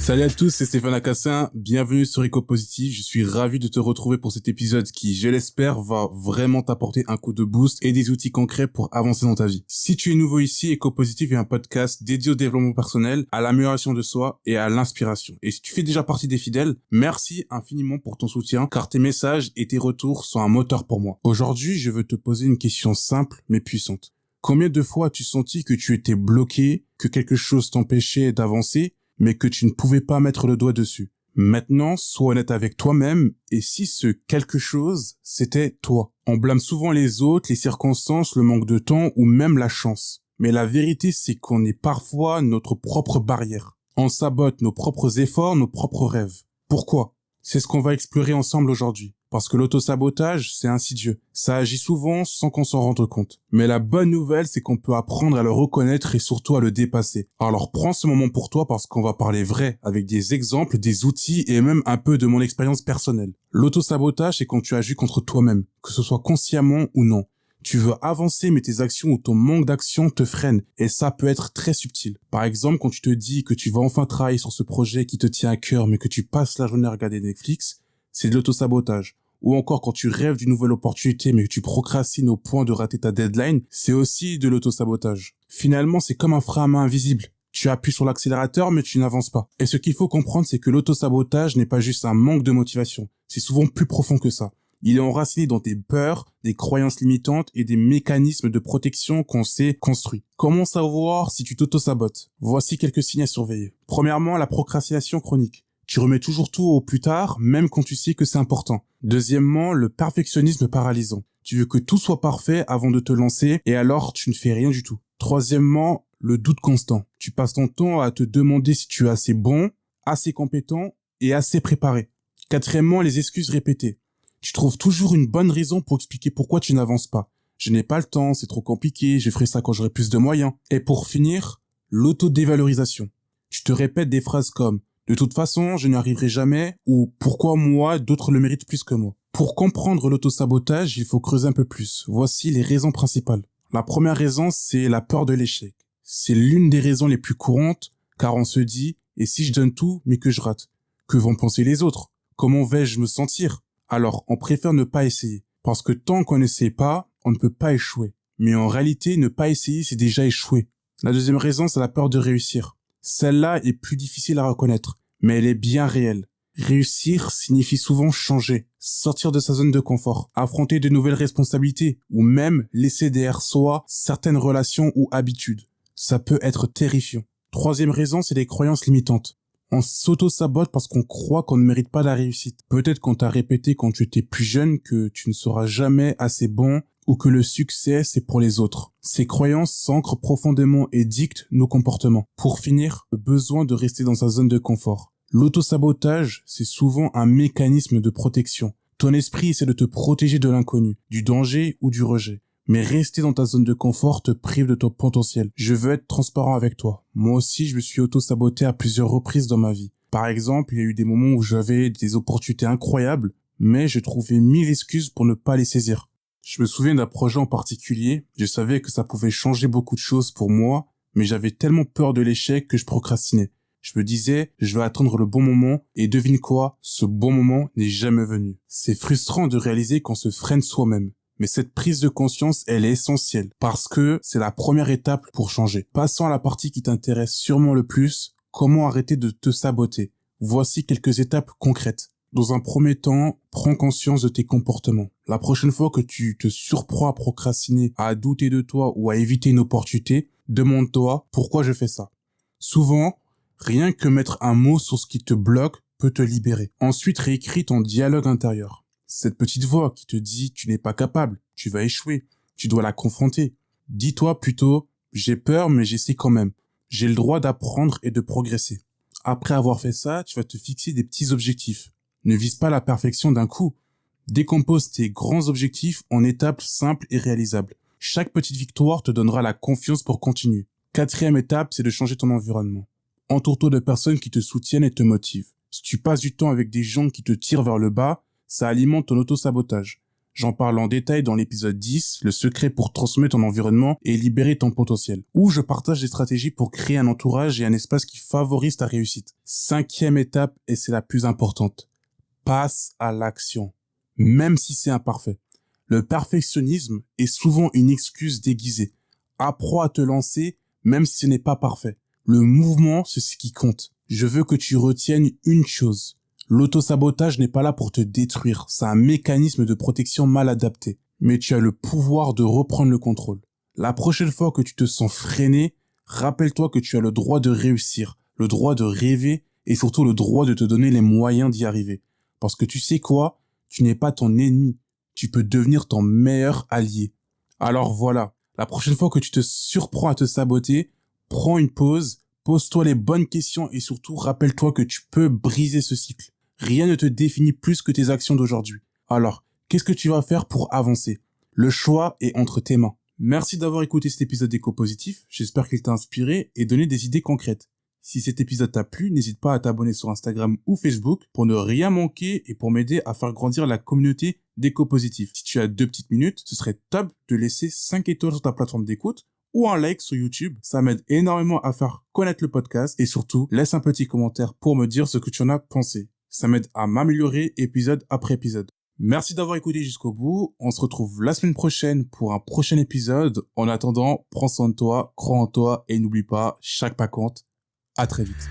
Salut à tous, c'est Stéphane Acassin, bienvenue sur Eco-Positif. Je suis ravi de te retrouver pour cet épisode qui, je l'espère, va vraiment t'apporter un coup de boost et des outils concrets pour avancer dans ta vie. Si tu es nouveau ici, Eco-Positif est un podcast dédié au développement personnel, à l'amélioration de soi et à l'inspiration. Et si tu fais déjà partie des fidèles, merci infiniment pour ton soutien, car tes messages et tes retours sont un moteur pour moi. Aujourd'hui, je veux te poser une question simple mais puissante. Combien de fois as-tu senti que tu étais bloqué, que quelque chose t'empêchait d'avancer, mais que tu ne pouvais pas mettre le doigt dessus? Maintenant, sois honnête avec toi-même, et si ce quelque chose, c'était toi? On blâme souvent les autres, les circonstances, le manque de temps ou même la chance. Mais la vérité, c'est qu'on est parfois notre propre barrière. On sabote nos propres efforts, nos propres rêves. Pourquoi? C'est ce qu'on va explorer ensemble aujourd'hui. Parce que l'autosabotage, c'est insidieux. Ça agit souvent sans qu'on s'en rende compte. Mais la bonne nouvelle, c'est qu'on peut apprendre à le reconnaître et surtout à le dépasser. Alors prends ce moment pour toi parce qu'on va parler vrai, avec des exemples, des outils et même un peu de mon expérience personnelle. L'autosabotage, c'est quand tu agis contre toi-même, que ce soit consciemment ou non. Tu veux avancer, mais tes actions ou ton manque d'action te freinent. Et ça peut être très subtil. Par exemple, quand tu te dis que tu vas enfin travailler sur ce projet qui te tient à cœur, mais que tu passes la journée à regarder Netflix, c'est de l'autosabotage. Ou encore quand tu rêves d'une nouvelle opportunité mais que tu procrastines au point de rater ta deadline, c'est aussi de l'autosabotage. Finalement, c'est comme un frein à main invisible. Tu appuies sur l'accélérateur mais tu n'avances pas. Et ce qu'il faut comprendre, c'est que l'autosabotage n'est pas juste un manque de motivation. C'est souvent plus profond que ça. Il est enraciné dans tes peurs, des croyances limitantes et des mécanismes de protection qu'on s'est construits. Comment savoir si tu t'autosabotes? Voici quelques signes à surveiller. Premièrement, la procrastination chronique. Tu remets toujours tout au plus tard, même quand tu sais que c'est important. Deuxièmement, le perfectionnisme paralysant. Tu veux que tout soit parfait avant de te lancer et alors tu ne fais rien du tout. Troisièmement, le doute constant. Tu passes ton temps à te demander si tu es assez bon, assez compétent et assez préparé. Quatrièmement, les excuses répétées. Tu trouves toujours une bonne raison pour expliquer pourquoi tu n'avances pas. Je n'ai pas le temps, c'est trop compliqué, je ferai ça quand j'aurai plus de moyens. Et pour finir, l'autodévalorisation. Tu te répètes des phrases comme « De toute façon, je n'y arriverai jamais » ou « Pourquoi moi, d'autres le méritent plus que moi ?» Pour comprendre l'autosabotage, il faut creuser un peu plus. Voici les raisons principales. La première raison, c'est la peur de l'échec. C'est l'une des raisons les plus courantes, car on se dit « Et si je donne tout, mais que je rate? Que vont penser les autres? Comment vais-je me sentir ?» Alors, on préfère ne pas essayer. Parce que tant qu'on n'essaie pas, on ne peut pas échouer. Mais en réalité, ne pas essayer, c'est déjà échouer. La deuxième raison, c'est la peur de réussir. Celle-là est plus difficile à reconnaître, mais elle est bien réelle. Réussir signifie souvent changer, sortir de sa zone de confort, affronter de nouvelles responsabilités, ou même laisser derrière soi certaines relations ou habitudes. Ça peut être terrifiant. Troisième raison, c'est les croyances limitantes. On s'auto-sabote parce qu'on croit qu'on ne mérite pas la réussite. Peut-être qu'on t'a répété quand tu étais plus jeune que tu ne seras jamais assez bon ou que le succès, c'est pour les autres. Ces croyances s'ancrent profondément et dictent nos comportements. Pour finir, le besoin de rester dans sa zone de confort. L'autosabotage, c'est souvent un mécanisme de protection. Ton esprit essaie de te protéger de l'inconnu, du danger ou du rejet. Mais rester dans ta zone de confort te prive de ton potentiel. Je veux être transparent avec toi. Moi aussi, je me suis auto-saboté à plusieurs reprises dans ma vie. Par exemple, il y a eu des moments où j'avais des opportunités incroyables, mais je trouvais 1000 excuses pour ne pas les saisir. Je me souviens d'un projet en particulier. Je savais que ça pouvait changer beaucoup de choses pour moi, mais j'avais tellement peur de l'échec que je procrastinais. Je me disais, je vais attendre le bon moment, et devine quoi, ce bon moment n'est jamais venu. C'est frustrant de réaliser qu'on se freine soi-même. Mais cette prise de conscience, elle est essentielle, parce que c'est la première étape pour changer. Passons à la partie qui t'intéresse sûrement le plus, comment arrêter de te saboter. Voici quelques étapes concrètes. Dans un premier temps, prends conscience de tes comportements. La prochaine fois que tu te surprends à procrastiner, à douter de toi ou à éviter une opportunité, demande-toi pourquoi je fais ça. Souvent, rien que mettre un mot sur ce qui te bloque peut te libérer. Ensuite, réécris ton dialogue intérieur. Cette petite voix qui te dit « tu n'es pas capable, tu vas échouer, tu dois la confronter ». Dis-toi plutôt « j'ai peur mais j'essaie quand même, j'ai le droit d'apprendre et de progresser ». Après avoir fait ça, tu vas te fixer des petits objectifs. Ne vise pas la perfection d'un coup. Décompose tes grands objectifs en étapes simples et réalisables. Chaque petite victoire te donnera la confiance pour continuer. Quatrième étape, c'est de changer ton environnement. Entoure-toi de personnes qui te soutiennent et te motivent. Si tu passes du temps avec des gens qui te tirent vers le bas, ça alimente ton auto-sabotage. J'en parle en détail dans l'épisode 10, le secret pour transformer ton environnement et libérer ton potentiel, où je partage des stratégies pour créer un entourage et un espace qui favorise ta réussite. 5e étape, et c'est la plus importante. Passe à l'action, même si c'est imparfait. Le perfectionnisme est souvent une excuse déguisée. Apprends à te lancer, même si ce n'est pas parfait. Le mouvement, c'est ce qui compte. Je veux que tu retiennes une chose. L'autosabotage n'est pas là pour te détruire. C'est un mécanisme de protection mal adapté. Mais tu as le pouvoir de reprendre le contrôle. La prochaine fois que tu te sens freiné, rappelle-toi que tu as le droit de réussir, le droit de rêver et surtout le droit de te donner les moyens d'y arriver. Parce que tu sais quoi? Tu n'es pas ton ennemi. Tu peux devenir ton meilleur allié. Alors voilà, la prochaine fois que tu te surprends à te saboter, prends une pause, pose-toi les bonnes questions et surtout rappelle-toi que tu peux briser ce cycle. Rien ne te définit plus que tes actions d'aujourd'hui. Alors, qu'est-ce que tu vas faire pour avancer? Le choix est entre tes mains. Merci d'avoir écouté cet épisode d'Éco-Positif. J'espère qu'il t'a inspiré et donné des idées concrètes. Si cet épisode t'a plu, n'hésite pas à t'abonner sur Instagram ou Facebook pour ne rien manquer et pour m'aider à faire grandir la communauté d'Éco-Positif. Si tu as 2 petites minutes, ce serait top de laisser 5 étoiles sur ta plateforme d'écoute ou un like sur YouTube. Ça m'aide énormément à faire connaître le podcast et surtout, laisse un petit commentaire pour me dire ce que tu en as pensé. Ça m'aide à m'améliorer épisode après épisode. Merci d'avoir écouté jusqu'au bout. On se retrouve la semaine prochaine pour un prochain épisode. En attendant, prends soin de toi, crois en toi et n'oublie pas, chaque pas compte. À très vite.